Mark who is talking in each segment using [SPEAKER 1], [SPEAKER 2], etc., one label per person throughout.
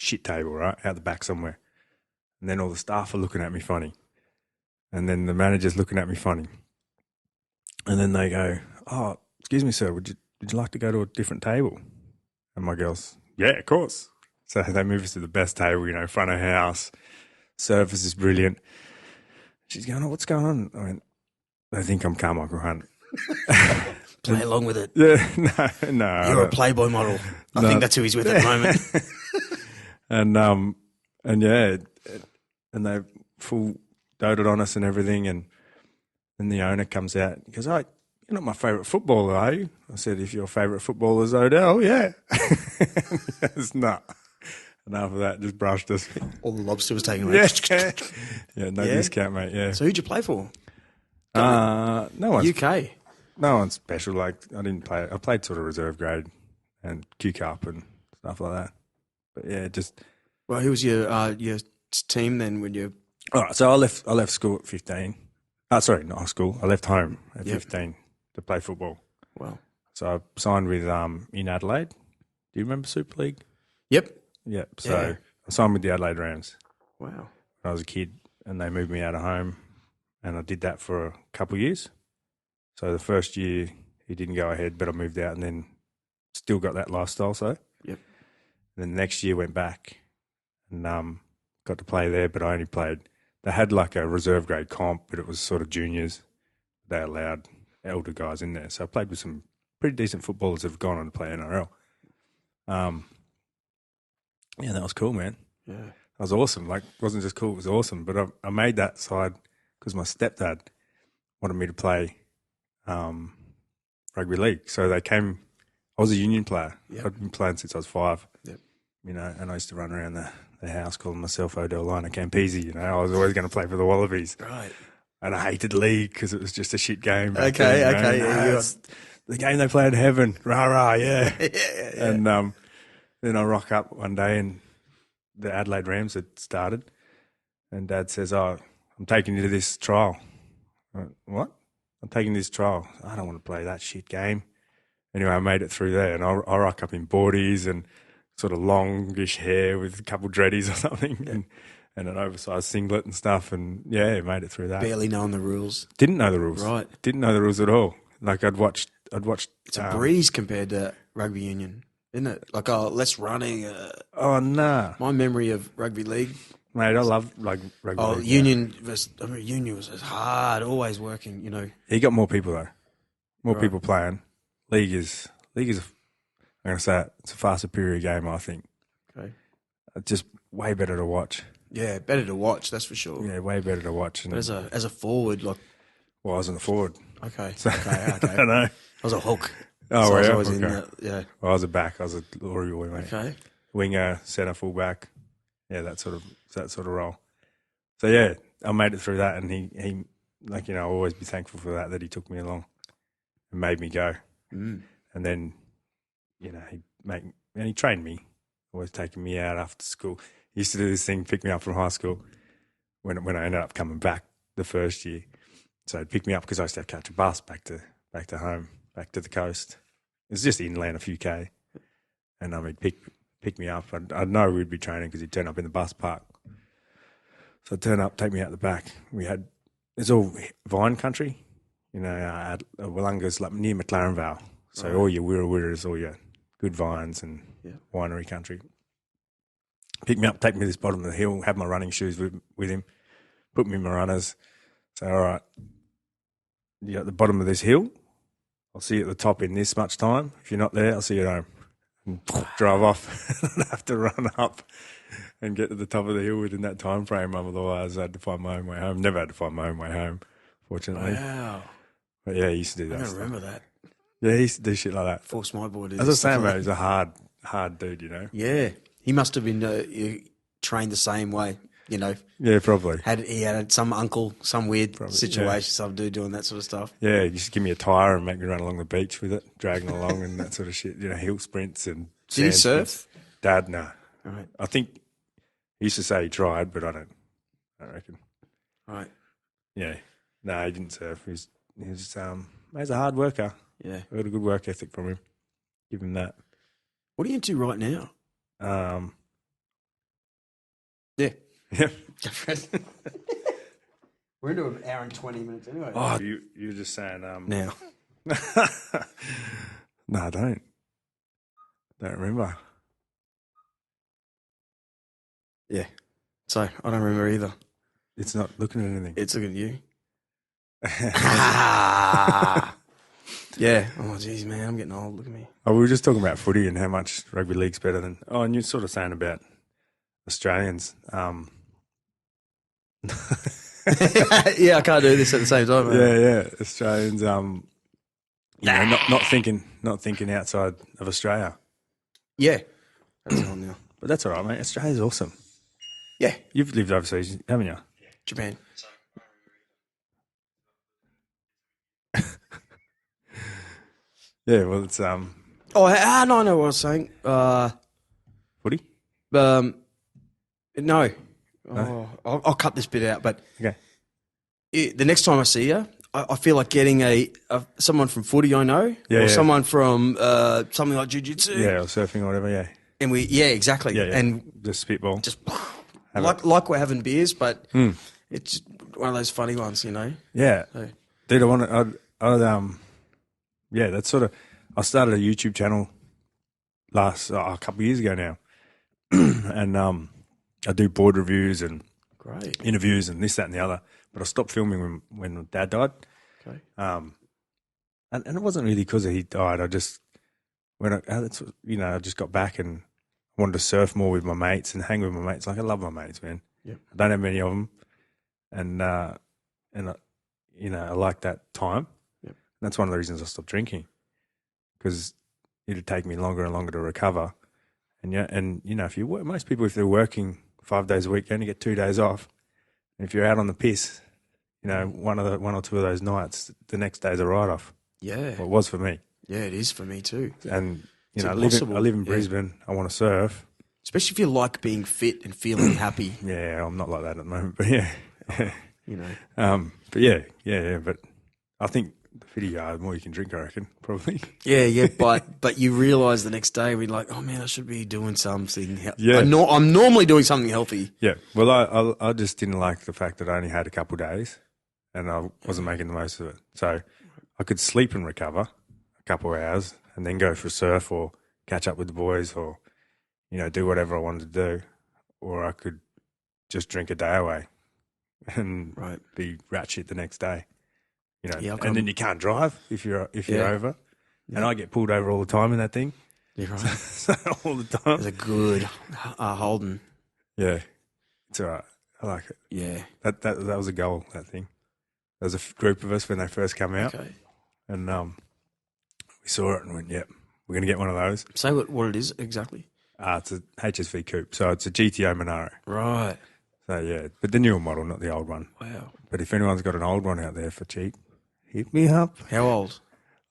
[SPEAKER 1] shit table, right, out the back somewhere. And then all the staff are looking at me funny. And then the manager's looking at me funny. And then they go, "Oh, excuse me, sir, would you like to go to a different table?" And my girl's, "Yeah, of course." So they move us to the best table, front of house. Service is brilliant. She's going, "Oh, what's going on?" I went, "They think I'm Carmichael Hunt."
[SPEAKER 2] Play along with it.
[SPEAKER 1] Yeah, no.
[SPEAKER 2] You're a Playboy model. I think that's who he's with at the
[SPEAKER 1] and
[SPEAKER 2] moment.
[SPEAKER 1] and they full doted on us and everything. And then the owner comes out and goes, "Oh, you're not my favourite footballer, are you?" I said, "If your favourite footballer is Odell, yeah." It's not. And after that, just brushed us.
[SPEAKER 2] All the lobster was taken away.
[SPEAKER 1] Yeah, no discount, mate. Yeah.
[SPEAKER 2] So who'd you play for?
[SPEAKER 1] No one.
[SPEAKER 2] UK.
[SPEAKER 1] No one special. Like, I didn't play. I played sort of reserve grade and Q Cup and stuff like that. But yeah, just.
[SPEAKER 2] Well, who was your team then when you?
[SPEAKER 1] All right, so I left school at 15. Sorry, not school. I left home at 15 to play football.
[SPEAKER 2] Wow.
[SPEAKER 1] So I signed with in Adelaide. Do you remember Super League?
[SPEAKER 2] Yep.
[SPEAKER 1] Yep. So I signed with the Adelaide Rams.
[SPEAKER 2] Wow.
[SPEAKER 1] When I was a kid, and they moved me out of home, and I did that for a couple of years. So the first year he didn't go ahead, but I moved out, and then still got that lifestyle. So
[SPEAKER 2] yep.
[SPEAKER 1] And then the next year went back, and got to play there, but I only played. They had like a reserve grade comp, but it was sort of juniors. They allowed elder guys in there, so I played with some pretty decent footballers that have gone on to play NRL. Yeah, that was cool, man.
[SPEAKER 2] Yeah,
[SPEAKER 1] that was awesome. Like, it wasn't just cool; it was awesome. But I made that side because my stepdad wanted me to play rugby league. So they came. I was a union player.
[SPEAKER 2] Yep.
[SPEAKER 1] I'd been playing since I was 5.
[SPEAKER 2] Yep.
[SPEAKER 1] And I used to run around the house calling myself Odell Liner Campese. I was always going to play for the Wallabies.
[SPEAKER 2] Right.
[SPEAKER 1] And I hated league because it was just a shit game.
[SPEAKER 2] Okay.
[SPEAKER 1] Yeah, the game they play in heaven. Rah, rah, yeah.
[SPEAKER 2] Yeah.
[SPEAKER 1] And then I rock up one day and the Adelaide Rams had started. And Dad says, "Oh, I'm taking you to this trial." I went, "What?" "I'm taking this trial." "I don't want to play that shit game." Anyway, I made it through there. And I rock up in boardies and sort of longish hair with a couple dreadies or something and an oversized singlet and stuff. And, yeah, made it through that.
[SPEAKER 2] Barely knowing the rules.
[SPEAKER 1] Didn't know the rules.
[SPEAKER 2] Right.
[SPEAKER 1] Didn't know the rules at all. Like, I'd watched.
[SPEAKER 2] It's a breeze compared to rugby union, isn't it? Like, less running.
[SPEAKER 1] Oh, nah.
[SPEAKER 2] My memory of rugby league.
[SPEAKER 1] Mate, I love rugby league.
[SPEAKER 2] Union was hard, always working,
[SPEAKER 1] You got more people, though. More people playing. League is I'm going to say it, it's a far superior game, I think.
[SPEAKER 2] Okay.
[SPEAKER 1] It's just way better to watch.
[SPEAKER 2] Yeah, better to watch, that's for sure.
[SPEAKER 1] Yeah, way better to watch.
[SPEAKER 2] But as a forward, like...
[SPEAKER 1] Well, I wasn't a forward.
[SPEAKER 2] Okay,
[SPEAKER 1] So,
[SPEAKER 2] okay.
[SPEAKER 1] I don't know.
[SPEAKER 2] I was a hook.
[SPEAKER 1] Oh,
[SPEAKER 2] so
[SPEAKER 1] yeah?
[SPEAKER 2] I was always
[SPEAKER 1] Okay.
[SPEAKER 2] yeah.
[SPEAKER 1] Well, I was a back. I was a glory boy, mate.
[SPEAKER 2] Okay.
[SPEAKER 1] Winger, centre, fullback. Yeah, that sort of role. So, yeah, I made it through that, and he I'll always be thankful for that he took me along and made me go.
[SPEAKER 2] Mm.
[SPEAKER 1] And then, he trained me, always taking me out after school. He used to do this thing, pick me up from high school when I ended up coming back the first year. So he'd pick me up because I used to have to catch a bus back to home, back to the coast. It was just inland a few K. And he'd pick me up. I'd know we'd be training because he'd turn up in the bus park. So I'd turn up, take me out the back. It's all vine country. Wollonga's like near McLaren Vale. So all your wirra-wirras, all your good vines and winery country. Pick me up, take me to this bottom of the hill, have my running shoes with him, put me in my runners. Say, "All right, you're at the bottom of this hill. I'll see you at the top in this much time. If you're not there, I'll see you at home." And drive off and have to run up and get to the top of the hill within that time frame. Otherwise, I had to find my own way home. Never had to find my own way home, fortunately.
[SPEAKER 2] Wow.
[SPEAKER 1] But yeah, he used to do that.
[SPEAKER 2] I don't remember that.
[SPEAKER 1] Yeah, he used to do shit like that.
[SPEAKER 2] Force my boy to do
[SPEAKER 1] As I was
[SPEAKER 2] stuff
[SPEAKER 1] saying,
[SPEAKER 2] like
[SPEAKER 1] mate, he's a hard dude,
[SPEAKER 2] Yeah. He must have been trained the same way,
[SPEAKER 1] Yeah, probably.
[SPEAKER 2] He had some uncle, some weird situation,
[SPEAKER 1] yeah.
[SPEAKER 2] some dude doing that sort of stuff.
[SPEAKER 1] Yeah, he used to give me a tyre and make me run along the beach with it, dragging along and that sort of shit. Hill sprints and
[SPEAKER 2] Did he
[SPEAKER 1] sand
[SPEAKER 2] surf?
[SPEAKER 1] sprints. Dad, no.
[SPEAKER 2] Right.
[SPEAKER 1] I think he used to say he tried, but I don't reckon.
[SPEAKER 2] Right.
[SPEAKER 1] Yeah. No, he didn't surf. He's a hard worker.
[SPEAKER 2] Yeah.
[SPEAKER 1] I got a good work ethic from him. Give him that.
[SPEAKER 2] What are you into right now?
[SPEAKER 1] Yep.
[SPEAKER 2] We're into an hour and 20 minutes anyway.
[SPEAKER 1] Oh, you were just saying.
[SPEAKER 2] Now.
[SPEAKER 1] No, I don't. Don't remember.
[SPEAKER 2] Yeah. So, I don't remember either.
[SPEAKER 1] It's not looking at anything.
[SPEAKER 2] It's looking at you. Yeah. Oh, jeez, man. I'm getting old. Look at me.
[SPEAKER 1] Oh, we were just talking about footy and how much rugby league's better than. Oh, and you're sort of saying about Australians.
[SPEAKER 2] Yeah, I can't do this at the same time. Man.
[SPEAKER 1] Yeah. Australians. Not thinking outside of Australia.
[SPEAKER 2] Yeah. That's on now.
[SPEAKER 1] But that's all right, mate. Australia's awesome.
[SPEAKER 2] Yeah.
[SPEAKER 1] You've lived overseas, haven't you?
[SPEAKER 2] Japan.
[SPEAKER 1] Yeah. Well, it's
[SPEAKER 2] Oh, no, I know what I was saying.
[SPEAKER 1] footy.
[SPEAKER 2] No. Oh, I'll cut this bit out, but
[SPEAKER 1] Okay.
[SPEAKER 2] the next time I see you, I feel like getting someone from footy I know, or someone from something like Jiu Jitsu.
[SPEAKER 1] Yeah, or surfing or whatever. Yeah.
[SPEAKER 2] And exactly.
[SPEAKER 1] Yeah.
[SPEAKER 2] And
[SPEAKER 1] just spitball.
[SPEAKER 2] just like we're having beers, but it's one of those funny ones, you know.
[SPEAKER 1] Yeah.
[SPEAKER 2] So.
[SPEAKER 1] Dude, that's sort of. I started a YouTube channel a couple of years ago now, and I do board reviews and
[SPEAKER 2] Great
[SPEAKER 1] interviews and this, that, and the other. But I stopped filming when Dad died.
[SPEAKER 2] Okay.
[SPEAKER 1] And it wasn't really because he died. I just I just got back and wanted to surf more with my mates and hang with my mates. Like I love my mates, man.
[SPEAKER 2] Yep.
[SPEAKER 1] I don't have many of them, and I like that time.
[SPEAKER 2] Yep.
[SPEAKER 1] And that's one of the reasons I stopped drinking, because it'd take me longer and longer to recover. And if you work, most people, if they're working 5 days a week, you only get 2 days off. And if you're out on the piss, one or two of those nights, the next day's a write off.
[SPEAKER 2] Yeah.
[SPEAKER 1] Well, it was for me.
[SPEAKER 2] Yeah, it is for me too.
[SPEAKER 1] And
[SPEAKER 2] It's
[SPEAKER 1] I
[SPEAKER 2] impossible.
[SPEAKER 1] live in Brisbane. I want to surf.
[SPEAKER 2] Especially if you like being fit and feeling happy.
[SPEAKER 1] Yeah, I'm not like that at the moment, but yeah.
[SPEAKER 2] You know.
[SPEAKER 1] But yeah. But I think the fitter you are, the more you can drink, I reckon, probably.
[SPEAKER 2] Yeah, but you realise the next day we're like, oh man, I should be doing something.
[SPEAKER 1] Yeah.
[SPEAKER 2] I'm normally doing something healthy.
[SPEAKER 1] Yeah. Well, I just didn't like the fact that I only had a couple of days, and I wasn't making the most of it. So I could sleep and recover a couple of hours, and then go for a surf or catch up with the boys, or do whatever I wanted to do, or I could just drink a day away and be rat shit the next day. And then you can't drive if you're over. Yeah. And I get pulled over all the time in that thing.
[SPEAKER 2] You're right.
[SPEAKER 1] All the time.
[SPEAKER 2] It's a good Holden.
[SPEAKER 1] Yeah. It's all right. I like it.
[SPEAKER 2] Yeah.
[SPEAKER 1] That was a goal, that thing. There was a group of us when they first came out.
[SPEAKER 2] Okay.
[SPEAKER 1] And we saw it and went, yep, we're going to get one of those.
[SPEAKER 2] Say what it is exactly.
[SPEAKER 1] It's a HSV coupe. So it's a GTO Monaro.
[SPEAKER 2] Right.
[SPEAKER 1] So, yeah. But the newer model, not the old one.
[SPEAKER 2] Wow.
[SPEAKER 1] But if anyone's got an old one out there for cheap, hit me up.
[SPEAKER 2] How old?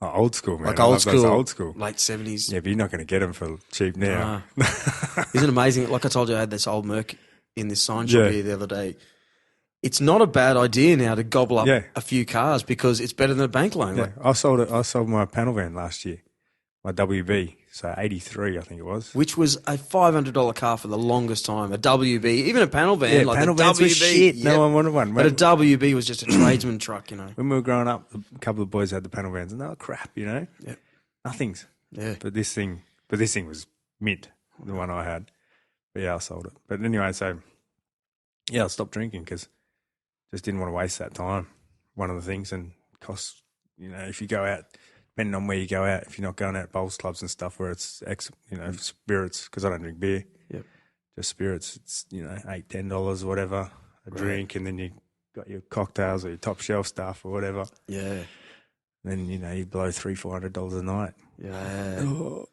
[SPEAKER 1] Oh, old school, man.
[SPEAKER 2] Like old school. Late 70s.
[SPEAKER 1] Yeah, but you're not going to get them for cheap now.
[SPEAKER 2] Isn't it amazing? Like I told you, I had this old Merc in this sign shop here the other day. It's not a bad idea now to gobble up a few cars because it's better than a bank loan.
[SPEAKER 1] Yeah, I sold my panel van last year, my WB, so 83, I think it was.
[SPEAKER 2] Which was a $500 car for the longest time. A WB, even a panel van.
[SPEAKER 1] Yeah,
[SPEAKER 2] like
[SPEAKER 1] panel
[SPEAKER 2] the
[SPEAKER 1] vans
[SPEAKER 2] WB.
[SPEAKER 1] were shit. No one wanted one.
[SPEAKER 2] But a WB was just a tradesman truck,
[SPEAKER 1] When we were growing up, a couple of boys had the panel vans, and they were crap,
[SPEAKER 2] Yep.
[SPEAKER 1] Nothings.
[SPEAKER 2] Yeah.
[SPEAKER 1] But this thing was mint, the one I had. But yeah, I sold it. But anyway, so I stopped drinking because just didn't want to waste that time. One of the things, and costs, if you go out, depending on where you go out, if you're not going out bowls clubs and stuff where it's spirits, because I don't drink beer, just spirits, it's $8-10 or whatever a drink, and then you got your cocktails or your top shelf stuff or whatever.
[SPEAKER 2] Yeah.
[SPEAKER 1] Then you blow $300-400 a night.
[SPEAKER 2] Yeah.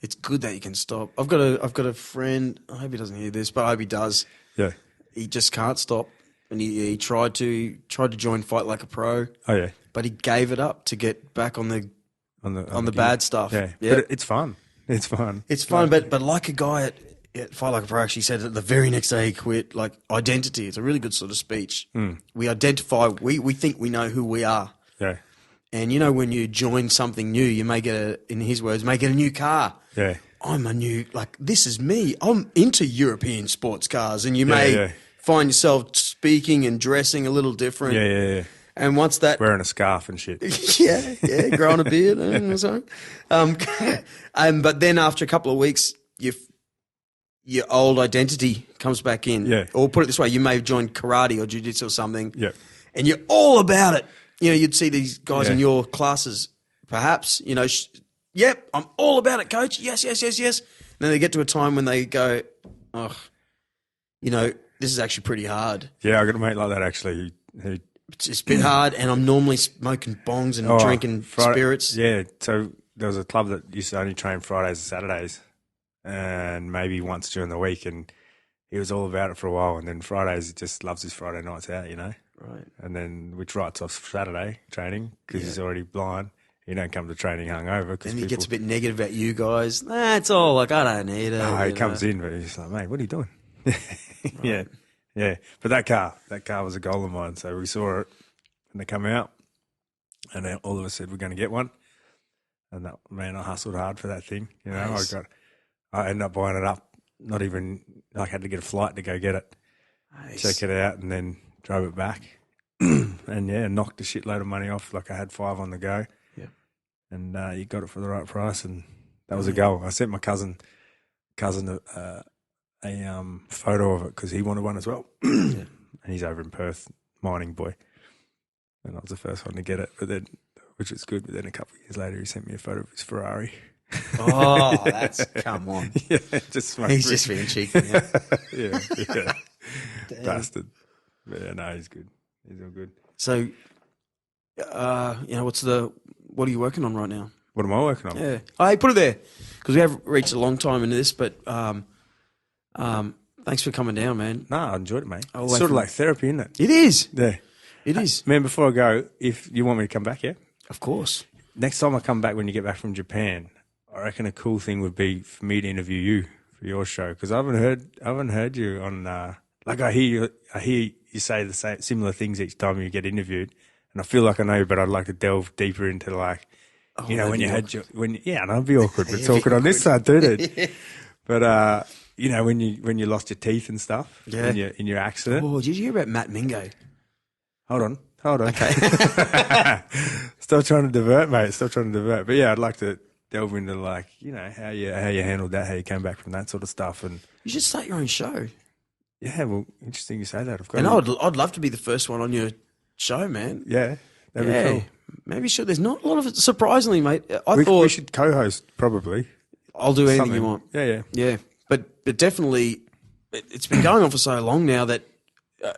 [SPEAKER 2] It's good that you can stop. I've got a friend. I hope he doesn't hear this, but I hope he does.
[SPEAKER 1] Yeah.
[SPEAKER 2] He just can't stop, and he tried to join Fight Like a Pro.
[SPEAKER 1] Oh yeah.
[SPEAKER 2] But he gave it up to get back on the bad stuff.
[SPEAKER 1] Yeah. But it's fun. It's fun.
[SPEAKER 2] It's fun, but like a guy at Fight Like a Pro actually said that the very next day he quit. Like identity, it's a really good sort of speech. We identify. We think we know who we are.
[SPEAKER 1] Yeah.
[SPEAKER 2] And when you join something new, you may get in his words, may get a new car.
[SPEAKER 1] Yeah.
[SPEAKER 2] I'm a new, this is me. I'm into European sports cars, and you may find yourself speaking and dressing a little different.
[SPEAKER 1] Yeah.
[SPEAKER 2] And once that...
[SPEAKER 1] Wearing a scarf and shit.
[SPEAKER 2] yeah, growing a beard and so on. But then after a couple of weeks, your old identity comes back in.
[SPEAKER 1] Yeah.
[SPEAKER 2] Or put it this way, you may have joined karate or jiu-jitsu or something.
[SPEAKER 1] Yeah.
[SPEAKER 2] And you're all about it. You'd see these guys in your classes, perhaps, yep, I'm all about it, coach. Yes. And then they get to a time when they go, oh, this is actually pretty hard.
[SPEAKER 1] Yeah, I got a mate like that actually.
[SPEAKER 2] It's a bit hard, and I'm normally smoking bongs and drinking spirits.
[SPEAKER 1] Yeah, so there was a club that used to only train Fridays and Saturdays and maybe once during the week, and he was all about it for a while, and then Fridays, he just loves his Friday nights out,
[SPEAKER 2] Right.
[SPEAKER 1] And then which writes off Saturday training because he's already blind. He don't come to training hungover.
[SPEAKER 2] And he gets a bit negative about you guys. It's all like, I don't need it.
[SPEAKER 1] Oh, he comes in, but he's like, mate, what are you doing? Right. Yeah. But that car was a goal of mine. So we saw it and they come out and then all of us said, we're going to get one. And that, man, I hustled hard for that thing. Nice. I ended up buying it up. Not even, I had to get a flight to go get it. Nice. Check it out and then drove it back. And knocked a shitload of money off. Like I had 5 on the go. Yeah. And you got it for the right price and that was a goal. I sent my cousin a photo of it because he wanted one as well. And he's over in Perth, mining boy. And I was the first one to get it, which was good. But then a couple of years later, he sent me a photo of his Ferrari.
[SPEAKER 2] Oh, come on.
[SPEAKER 1] Yeah,
[SPEAKER 2] he's just being cheeky.
[SPEAKER 1] Yeah. Bastard. But no, he's good. He's all good.
[SPEAKER 2] So, what are you working on right now?
[SPEAKER 1] What am I working on?
[SPEAKER 2] Yeah. Hey, put it there because we have reached a long time into this, but thanks for coming down, man.
[SPEAKER 1] No, I enjoyed it, mate. It's sort of like therapy, isn't it?
[SPEAKER 2] It is.
[SPEAKER 1] Yeah.
[SPEAKER 2] It is.
[SPEAKER 1] Man, before I go, if you want me to come back, yeah?
[SPEAKER 2] Of course.
[SPEAKER 1] Next time I come back when you get back from Japan, I reckon a cool thing would be for me to interview you for your show because I haven't heard you on I hear you say the same similar things each time you get interviewed, and I feel like I know you, but I'd like to delve deeper into when you had and I'd be awkward, but it's awkward on this side too, dude. But when you lost your teeth and stuff, in your accident.
[SPEAKER 2] Oh, did you hear about Matt Mingo?
[SPEAKER 1] Hold on.
[SPEAKER 2] Okay.
[SPEAKER 1] Stop trying to divert, mate. But yeah, I'd like to delve into how you handled that, how you came back from that sort of stuff, and
[SPEAKER 2] you should start your own show.
[SPEAKER 1] Yeah, well, interesting you say that.
[SPEAKER 2] And I'd love to be the first one on your show, man.
[SPEAKER 1] Yeah, that'd be cool.
[SPEAKER 2] Maybe sure. There's not a lot of it. Surprisingly, mate.
[SPEAKER 1] I thought we should co-host probably.
[SPEAKER 2] I'll do anything you want.
[SPEAKER 1] Yeah.
[SPEAKER 2] But definitely, it's been going on for so long now that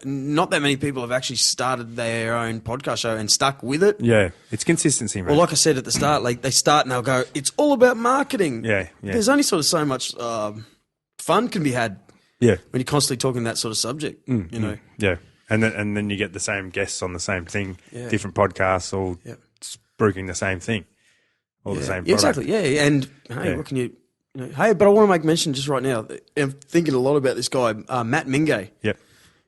[SPEAKER 2] not that many people have actually started their own podcast show and stuck with it.
[SPEAKER 1] Yeah, it's consistency, man.
[SPEAKER 2] Well, like I said at the start, they start and they'll go, it's all about marketing.
[SPEAKER 1] Yeah.
[SPEAKER 2] There's only sort of so much fun can be had.
[SPEAKER 1] Yeah,
[SPEAKER 2] when you're constantly talking that sort of subject,
[SPEAKER 1] Yeah, and then you get the same guests on the same thing, different podcasts, all spruiking the same thing, all the same product.
[SPEAKER 2] Exactly, yeah. And hey, what can you hey, but I want to make mention just right now. I'm thinking a lot about this guy, Matt Mingo.
[SPEAKER 1] Yep.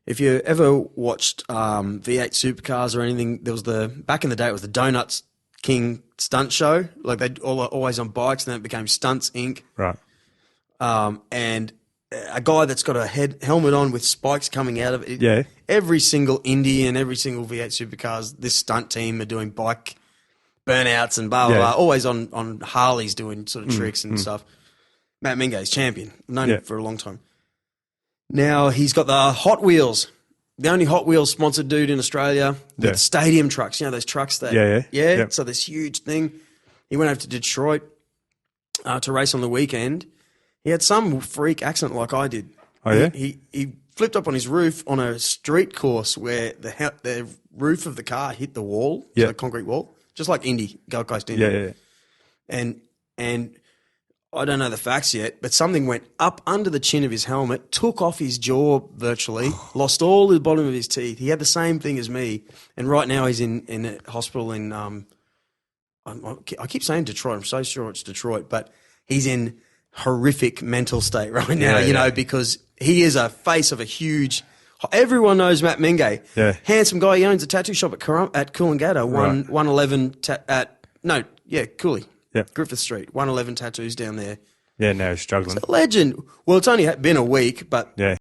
[SPEAKER 2] If you ever watched V8 Supercars or anything, there was back in the day it was the Donuts King stunt show. Like they'd always on bikes, and then it became Stunts Inc.
[SPEAKER 1] Right.
[SPEAKER 2] And a guy that's got a helmet on with spikes coming out of it.
[SPEAKER 1] Yeah.
[SPEAKER 2] Every single Indy and every single V8 Supercars, this stunt team are doing bike burnouts and blah, blah, blah. Always on Harleys doing sort of tricks and stuff. Matt Mingo's champion. I've known him for a long time. Now he's got the Hot Wheels. The only Hot Wheels sponsored dude in Australia. With stadium trucks. You know those trucks that... Yeah. So this huge thing. He went over to Detroit to race on the weekend. He had some freak accident like I did.
[SPEAKER 1] Oh, yeah?
[SPEAKER 2] He flipped up on his roof on a street course where the roof of the car hit the wall, the concrete wall, just like Gold Coast Indy.
[SPEAKER 1] Yeah.
[SPEAKER 2] And I don't know the facts yet, but something went up under the chin of his helmet, took off his jaw virtually, lost all the bottom of his teeth. He had the same thing as me, and right now he's in a hospital in I keep saying Detroit. I'm so sure it's Detroit, but he's in horrific mental state right now, because he is a face of a huge... Everyone knows Matt Mingo.
[SPEAKER 1] Yeah.
[SPEAKER 2] Handsome guy. He owns a tattoo shop at Coolangatta, 111 Cooley.
[SPEAKER 1] Yeah.
[SPEAKER 2] Griffith Street, 111 tattoos down there.
[SPEAKER 1] Yeah, no, he's struggling.
[SPEAKER 2] It's a legend. Well, it's only been a week, but
[SPEAKER 1] yeah.